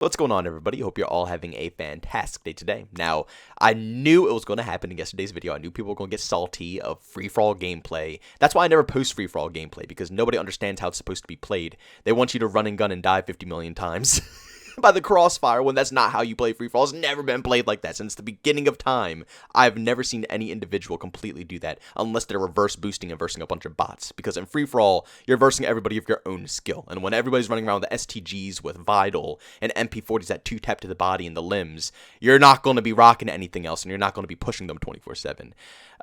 What's going on, everybody? Hope you're all having a fantastic day today. Now, I knew it was going to happen in yesterday's video. I knew people were going to get salty of free-for-all gameplay. That's why I never post free-for-all gameplay, because nobody understands how it's supposed to be played. They want you to run and gun and die 50 million times by the crossfire, when that's not how you play free-for-all. It's never been played like that since the beginning of time. I've never seen any individual completely do that, unless they're reverse boosting and versing a bunch of bots. Because in free-for-all, you're versing everybody of your own skill. And when everybody's running around with the STGs with Vital and MP40s that 2-tap to the body and the limbs, you're not going to be rocking anything else, and you're not going to be pushing them 24/7.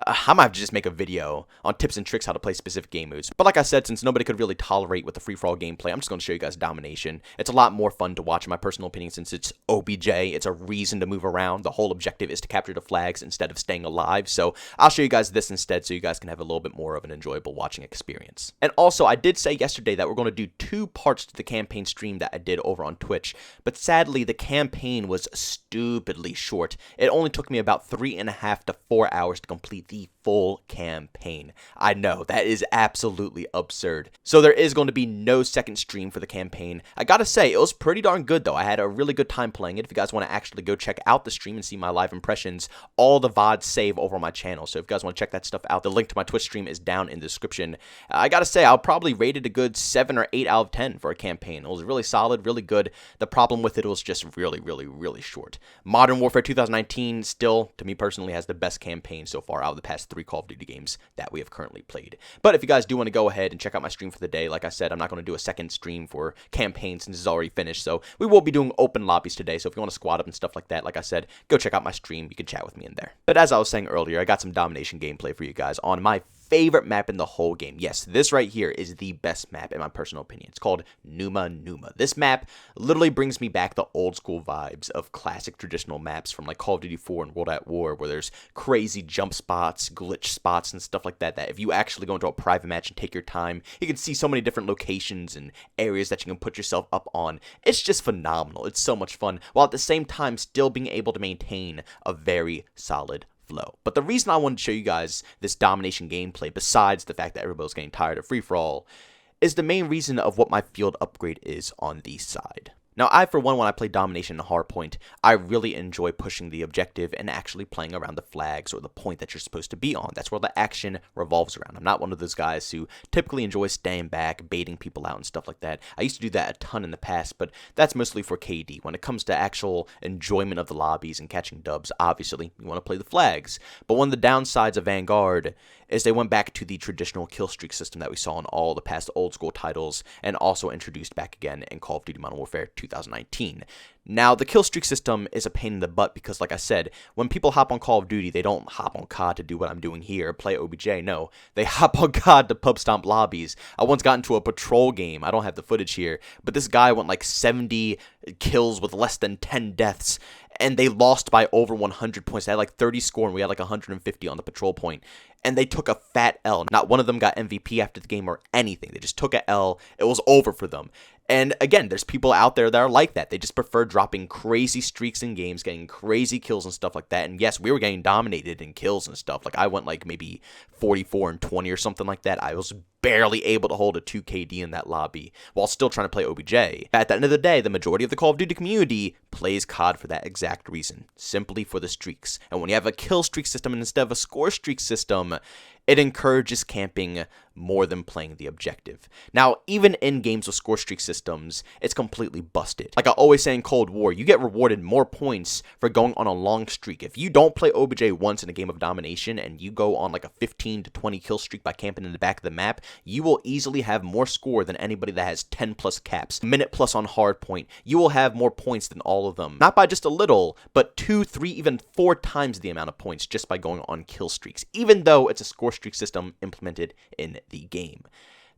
I might have to just make a video on tips and tricks how to play specific game modes. But like I said, since nobody could really tolerate with the free-for-all gameplay, I'm just going to show you guys domination. It's a lot more fun to watch, in my personal opinion, since it's OBJ. It's a reason to move around. The whole objective is to capture the flags instead of staying alive. So I'll show you guys this instead, so you guys can have a little bit more of an enjoyable watching experience. And also, I did say yesterday that we're going to do 2 parts to the campaign stream that I did over on Twitch. But sadly, the campaign was stupidly short. It only took me about 3.5 to 4 hours to complete the full campaign. I know, that is absolutely absurd. So there is going to be no second stream for the campaign. I gotta say, it was pretty darn good though. I had a really good time playing it. If you guys want to actually go check out the stream and see my live impressions, all the VODs save over on my channel. So if you guys want to check that stuff out, the link to my Twitch stream is down in the description. I gotta say, I'll probably rate it a good 7 or 8 out of 10 for a campaign. It was really solid, really good. The problem with it was just really short. Modern Warfare 2019 still, to me personally, has the best campaign so far out of the past 3 Call of Duty games that we have currently played. But if you guys do want to go ahead and check out my stream for the day, like I said, I'm not going to do a second stream for campaign since it's already finished. So we will be doing open lobbies today. So if you want to squad up and stuff like that, like I said, go check out my stream. You can chat with me in there. But as I was saying earlier, I got some domination gameplay for you guys on my favorite map in the whole game. Yes, this right here is the best map in my personal opinion. It's called Numa Numa. This map literally brings me back the old school vibes of classic traditional maps from like Call of Duty 4 and World at War, where there's crazy jump spots, glitch spots, and stuff like that, that if you actually go into a private match and take your time, you can see so many different locations and areas that you can put yourself up on. It's just phenomenal. It's so much fun, while at the same time still being able to maintain a very solid flow. But the reason I wanted to show you guys this domination gameplay, besides the fact that everybody's getting tired of free-for-all, is the main reason of what my field upgrade is on the side. Now, I, for one, when I play Domination and Hardpoint, I really enjoy pushing the objective and actually playing around the flags or the point that you're supposed to be on. That's where the action revolves around. I'm not one of those guys who typically enjoys staying back, baiting people out and stuff like that. I used to do that a ton in the past, but that's mostly for KD. When it comes to actual enjoyment of the lobbies and catching dubs, obviously, you want to play the flags. But one of the downsides of Vanguard is they went back to the traditional kill streak system that we saw in all the past old school titles, and also introduced back again in Call of Duty Modern Warfare 2019. Now, the kill streak system is a pain in the butt because, like I said, when people hop on Call of Duty, they don't hop on COD to do what I'm doing here, play OBJ. No, they hop on COD to pub stomp lobbies. I once got into a patrol game. I don't have the footage here, but this guy went like 70 kills with less than 10 deaths, and they lost by over 100 points. They had like 30 score, and we had like 150 on the patrol point. And they took a fat L. Not one of them got MVP after the game or anything. They just took a L. It was over for them. And again, there's people out there that are like that. They just prefer dropping crazy streaks in games, getting crazy kills and stuff like that. And yes, we were getting dominated in kills and stuff. Like I went like maybe 44 and 20 or something like that. I was barely able to hold a 2 KD in that lobby while still trying to play OBJ. At the end of the day, the majority of the Call of Duty community plays COD for that exact reason, simply for the streaks. And when you have a kill streak system instead of a score streak system, it encourages camping more than playing the objective. Now, even in games with score streak systems, it's completely busted. Like I always say in Cold War, you get rewarded more points for going on a long streak. If you don't play OBJ once in a game of domination and you go on like a 15 to 20 kill streak by camping in the back of the map, you will easily have more score than anybody that has 10 plus caps, minute plus on hardpoint. You will have more points than all of them. Not by just a little, but 2, 3, even 4 times the amount of points just by going on kill streaks, even though it's a score streak system implemented in the game.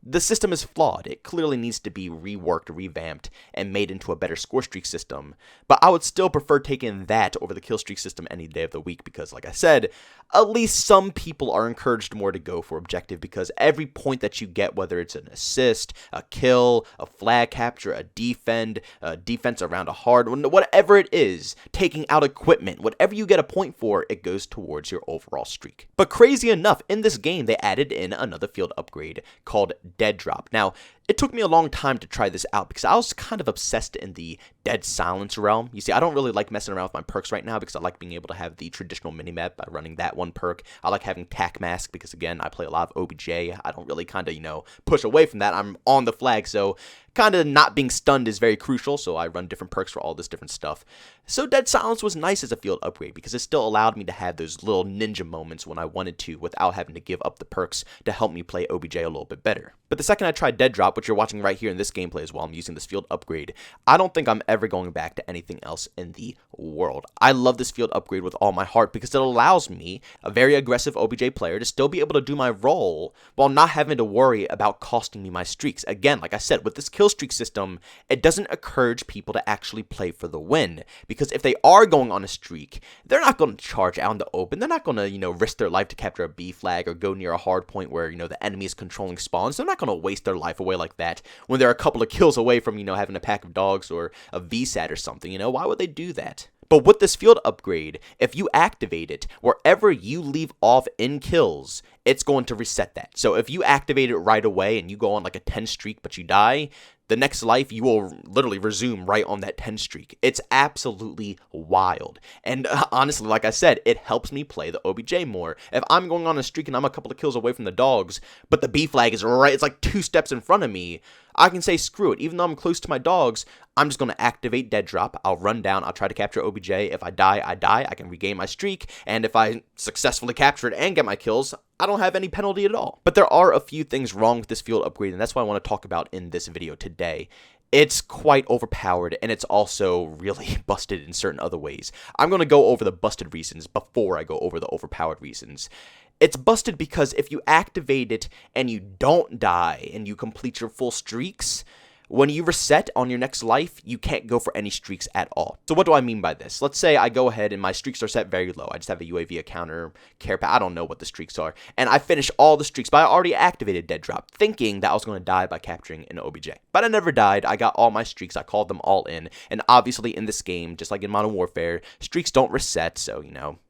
The system is flawed. It clearly needs to be reworked, revamped, and made into a better score streak system. But I would still prefer taking that over the kill streak system any day of the week because, like I said, at least some people are encouraged more to go for objective because every point that you get, whether it's an assist, a kill, a flag capture, a defense around a hard one, whatever it is, taking out equipment, whatever you get a point for, it goes towards your overall streak. But crazy enough, in this game, they added in another field upgrade called Dead Drop. Now, It took me a long time to try this out because I was kind of obsessed in the dead silence realm. You see, I don't really like messing around with my perks right now because I like being able to have the traditional minimap by running that one perk. I like having tac mask because, again, I play a lot of OBJ. I don't really kind of, push away from that. I'm on the flag, so kind of not being stunned is very crucial, so I run different perks for all this different stuff. So dead silence was nice as a field upgrade because it still allowed me to have those little ninja moments when I wanted to without having to give up the perks to help me play OBJ a little bit better. But the second I tried dead drop, which you're watching right here in this gameplay as well, I'm using this field upgrade, I don't think I'm ever going back to anything else in the world. I love this field upgrade with all my heart because it allows me, a very aggressive OBJ player, to still be able to do my role while not having to worry about costing me my streaks. Again, like I said, with this kill streak system, it doesn't encourage people to actually play for the win, because if they are going on a streak, they're not going to charge out in the open. They're not going to, risk their life to capture a B flag or go near a hard point where, the enemy is controlling spawns. They're not going to waste their life away like that when they're a couple of kills away from, having a pack of dogs or a VSAT or something. Why would they do that? But with this field upgrade, if you activate it, wherever you leave off in kills, it's going to reset that. So if you activate it right away and you go on like a 10 streak but you die, the next life you will literally resume right on that 10 streak. It's absolutely wild. And honestly, like I said, it helps me play the OBJ more. If I'm going on a streak and I'm a couple of kills away from the dogs, but the B flag is right, it's like 2 steps in front of me, I can say screw it. Even though I'm close to my dogs, I'm just going to activate dead drop. I'll run down. I'll try to capture OBJ. If I die, I die. I can regain my streak. And if I successfully capture it and get my kills, I don't have any penalty at all. But there are a few things wrong with this field upgrade, and that's what I want to talk about in this video today. It's quite overpowered, and it's also really busted in certain other ways. I'm going to go over the busted reasons before I go over the overpowered reasons. It's busted because if you activate it and you don't die and you complete your full streaks, when you reset on your next life, you can't go for any streaks at all. So what do I mean by this? Let's say I go ahead and my streaks are set very low. I just have a UAV, a counter, care pack. I don't know what the streaks are. And I finish all the streaks, but I already activated dead drop, thinking that I was going to die by capturing an OBJ. But I never died. I got all my streaks. I called them all in. And obviously in this game, just like in Modern Warfare, streaks don't reset. So,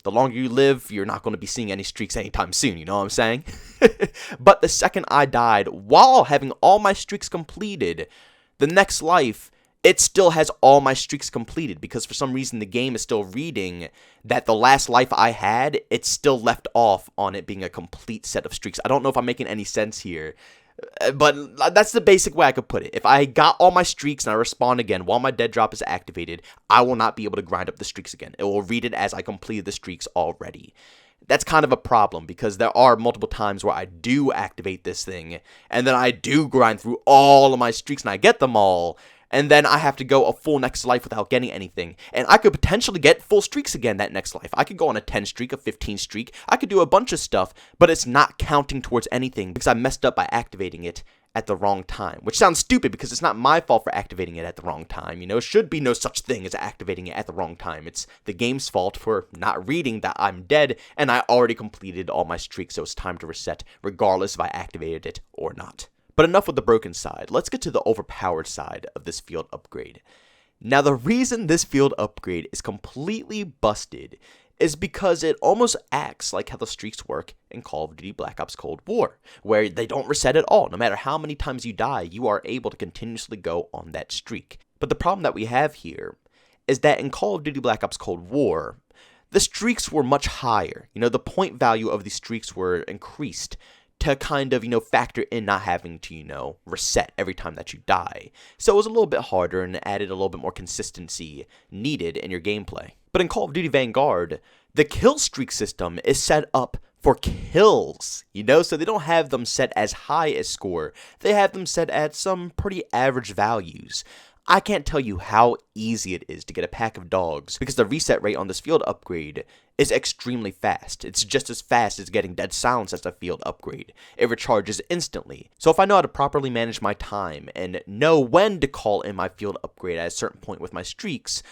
the longer you live, you're not going to be seeing any streaks anytime soon. You know what I'm saying? But the second I died, while having all my streaks completed, the next life, it still has all my streaks completed because for some reason the game is still reading that the last life I had, it's still left off on it being a complete set of streaks. I don't know if I'm making any sense here, but that's the basic way I could put it. If I got all my streaks and I respawn again while my dead drop is activated, I will not be able to grind up the streaks again. It will read it as I completed the streaks already. That's kind of a problem because there are multiple times where I do activate this thing and then I do grind through all of my streaks and I get them all, and then I have to go a full next life without getting anything. And I could potentially get full streaks again that next life. I could go on a 10 streak, a 15 streak. I could do a bunch of stuff, but it's not counting towards anything because I messed up by activating it at the wrong time, which sounds stupid because it's not my fault for activating it at the wrong time. It should be no such thing as activating it at the wrong time. It's the game's fault for not reading that I'm dead and I already completed all my streaks, so it's time to reset regardless if I activated it or not. But enough with the broken side. Let's get to the overpowered side of this field upgrade. Now, the reason this field upgrade is completely busted is because it almost acts like how the streaks work in Call of Duty Black Ops Cold War, where they don't reset at all. No matter how many times you die, you are able to continuously go on that streak. But the problem that we have here is that in Call of Duty Black Ops Cold War, the streaks were much higher. The point value of these streaks were increased to kind of, factor in not having to, reset every time that you die. So it was a little bit harder and added a little bit more consistency needed in your gameplay. But in Call of Duty Vanguard, the kill streak system is set up for kills, so they don't have them set as high as score. They have them set at some pretty average values. I can't tell you how easy it is to get a pack of dogs because the reset rate on this field upgrade is extremely fast. It's just as fast as getting dead silence as a field upgrade. It recharges instantly. So if I know how to properly manage my time and know when to call in my field upgrade at a certain point with my streaks,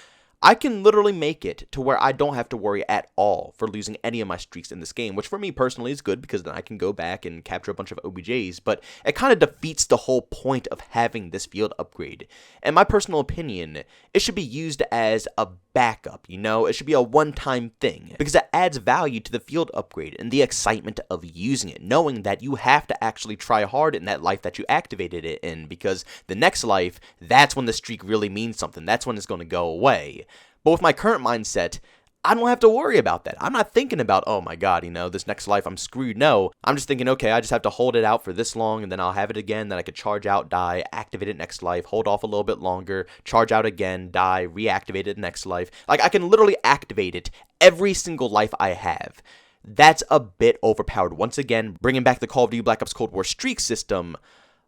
I can literally make it to where I don't have to worry at all for losing any of my streaks in this game, which for me personally is good because then I can go back and capture a bunch of OBJs, but it kind of defeats the whole point of having this field upgrade. In my personal opinion, it should be used as a backup, you know? It should be a one-time thing because it adds value to the field upgrade and the excitement of using it, knowing that you have to actually try hard in that life that you activated it in, because the next life, that's when the streak really means something. That's when it's going to go away. But with my current mindset, I don't have to worry about that. I'm not thinking about, oh my god, you know, this next life I'm screwed. No, I'm just thinking, okay, I just have to hold it out for this long, and then I'll have it again, then I could charge out, die, activate it next life, hold off a little bit longer, charge out again, die, reactivate it next life. Like, I can literally activate it every single life I have. That's a bit overpowered. Once again, bringing back the Call of Duty Black Ops Cold War streak system,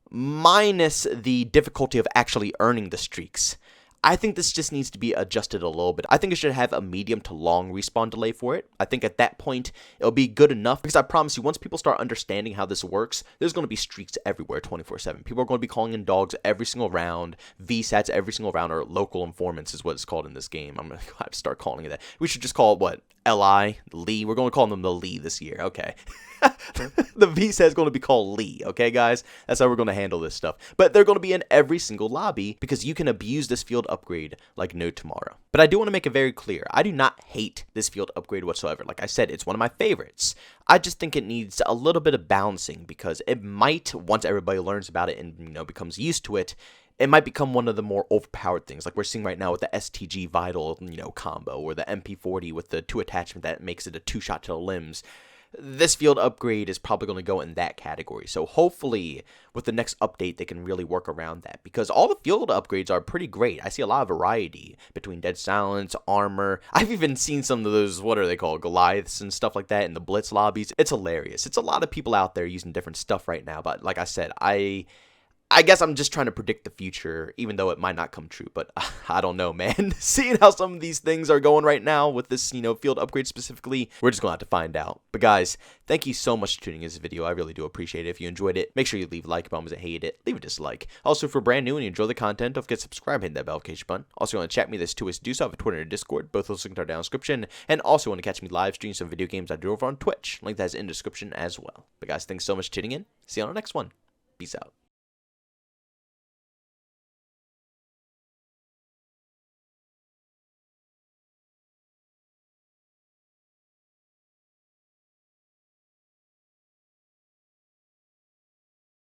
minus the difficulty of actually earning the streaks. I think this just needs to be adjusted a little bit. I think it should have a medium to long respawn delay for it. I think at that point, it'll be good enough because I promise you, once people start understanding how this works, there's going to be streaks everywhere 24/7. People are going to be calling in dogs every single round, VSATs every single round, or local informants is what it's called in this game. I'm going to have to start calling it that. We should just call it, what, LI? Lee? We're going to call them the Lee this year. Okay. The VSAT is going to be called Lee, okay, guys? That's how we're going to handle this stuff. But they're going to be in every single lobby because you can abuse this field upgrade like no tomorrow. But I do want to make it very clear, I do not hate this field upgrade whatsoever. Like I said, it's one of my favorites. I just think it needs a little bit of balancing because it might, once everybody learns about it and, you know, becomes used to it, it might become one of the more overpowered things, like we're seeing right now with the STG Vital, you know, combo, or the MP40 with the 2 attachment that makes it a 2-shot to the limbs. This field upgrade is probably going to go in that category. So hopefully with the next update, they can really work around that because all the field upgrades are pretty great. I see a lot of variety between Dead Silence, Armor. I've even seen some of those, what are they called, Goliaths and stuff like that in the Blitz lobbies. It's hilarious. It's a lot of people out there using different stuff right now. But like I said, I guess I'm just trying to predict the future, even though it might not come true, but I don't know, man. Seeing how some of these things are going right now with this, you know, field upgrade specifically, we're just going to have to find out. But guys, thank you so much for tuning in this video. I really do appreciate it. If you enjoyed it, make sure you leave a like button. If you hated it, leave a dislike. Also, if you're brand new and you enjoy the content, don't forget to subscribe and hit that notification button. Also, want to chat me, there's 2 ways to do so. I have a Twitter and a Discord. Both those links are down in the description. And also, want to catch me live stream some video games I do over on Twitch. Link that is in the description as well. But guys, thanks so much for tuning in. See you on the next one. Peace out.